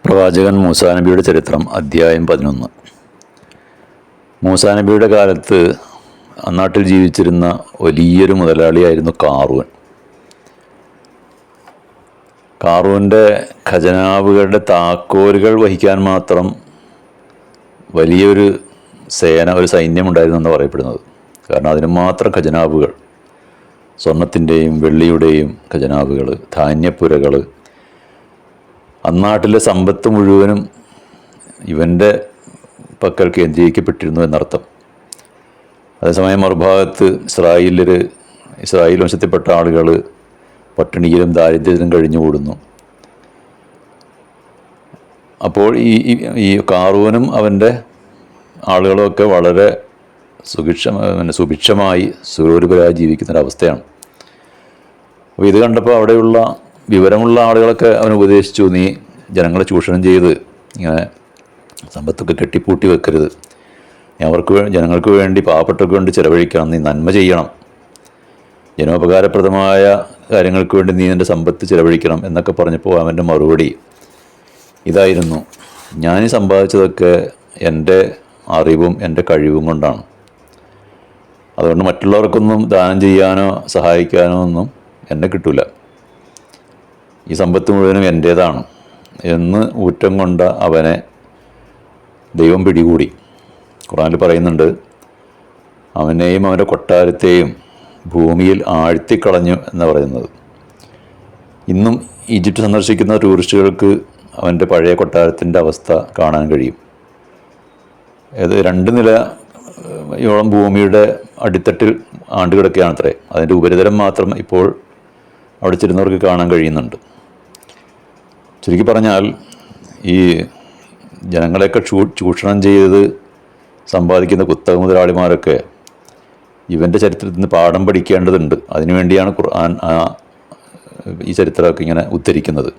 പ്രവാചകൻ മൂസാ നബിയുടെ ചരിത്രം അധ്യായം 11. മൂസാ നബിയുടെ കാലത്ത് അന്നാട്ടിൽ ജീവിച്ചിരുന്ന വലിയൊരു മുതലാളിയായിരുന്നു കാറൂൻ. കാറൂൻ്റെ ഖജനാവുകളുടെ താക്കോലുകൾ വഹിക്കാൻ മാത്രം വലിയൊരു ഒരു സൈന്യമുണ്ടായിരുന്നു എന്ന് പറയപ്പെടുന്നത്. കാരണം അതിന് മാത്രം ഖജനാവുകൾ, സ്വർണത്തിൻ്റെയും വെള്ളിയുടെയും ഖജനാവുകൾ, ധാന്യപ്പുരകൾ, അന്നാട്ടിലെ സമ്പത്ത് മുഴുവനും ഇവൻ്റെ പക്കൽ കേന്ദ്രീകരിക്കപ്പെട്ടിരുന്നു എന്നർത്ഥം. അതേസമയം മറുഭാഗത്ത് ഇസ്രായേൽ വംശത്തിൽപ്പെട്ട ആളുകൾ പട്ടിണിയിലും ദാരിദ്ര്യത്തിലും കഴിഞ്ഞുകൂടുന്നു. അപ്പോൾ ഈ കാറൂനും അവൻ്റെ ആളുകളുമൊക്കെ വളരെ സുഭിക്ഷമായി സുരൂപരായി ജീവിക്കുന്നൊരവസ്ഥയാണ്. അപ്പോൾ ഇത് കണ്ടപ്പോൾ അവിടെയുള്ള വിവരമുള്ള ആളുകളൊക്കെ അവൻ ഉപദേശിച്ചു, നീ ജനങ്ങളെ ചൂഷണം ചെയ്ത് ഇങ്ങനെ സമ്പത്തൊക്കെ കെട്ടിപ്പൂട്ടി വെക്കരുത്, ജനങ്ങൾക്ക് വേണ്ടി, പാവപ്പെട്ടവർക്ക് വേണ്ടി ചിലവഴിക്കണം, നീ നന്മ ചെയ്യണം, ജനോപകാരപ്രദമായ കാര്യങ്ങൾക്ക് വേണ്ടി നീ നിൻ്റെ സമ്പത്ത് ചിലവഴിക്കണം എന്നൊക്കെ പറഞ്ഞപ്പോൾ അവൻ്റെ മറുപടി ഇതായിരുന്നു: ഞാൻ സമ്പാദിച്ചതൊക്കെ എൻ്റെ അറിവും എൻ്റെ കഴിവും കൊണ്ടാണ്. അതുകൊണ്ട് മറ്റുള്ളവർക്കൊന്നും ദാനം ചെയ്യാനോ സഹായിക്കാനോ ഒന്നും എന്നെ കിട്ടില്ല. ഈ സമ്പത്ത് മുഴുവനും എൻ്റേതാണ് എന്ന് ഊറ്റം കൊണ്ട അവനെ ദൈവം പിടികൂടി. ഖുർആനിൽ പറയുന്നുണ്ട്, അവനെയും അവൻ്റെ കൊട്ടാരത്തെയും ഭൂമിയിൽ ആഴ്ത്തിക്കളഞ്ഞു എന്നാണ് പറയുന്നത്. ഇന്നും ഈജിപ്റ്റ് സന്ദർശിക്കുന്ന ടൂറിസ്റ്റുകൾക്ക് അവൻ്റെ പഴയ കൊട്ടാരത്തിൻ്റെ അവസ്ഥ കാണാൻ കഴിയും. അത് 2 നിലയോളം ഭൂമിയുടെ അടിത്തട്ടിൽ ആണ്ടുകിടക്കുകയാണത്രേ. അതിൻ്റെ ഉപരിതലം മാത്രം ഇപ്പോൾ അവിടെ ചെല്ലുന്നവർക്ക് കാണാൻ കഴിയുന്നുണ്ട്. ചുരുക്കി പറഞ്ഞാൽ, ഈ ജനങ്ങളെയൊക്കെ ചൂഷണം ചെയ്ത് സമ്പാദിക്കുന്ന കുത്തക മുതലാളിമാരൊക്കെ ഇവൻ്റെ ചരിത്രത്തിൽ നിന്ന് പാഠം പഠിക്കേണ്ടതുണ്ട്. അതിനുവേണ്ടിയാണ് ഖുർആൻ ഈ ചരിത്രമൊക്കെ ഇങ്ങനെ ഉദ്ധരിക്കുന്നത്.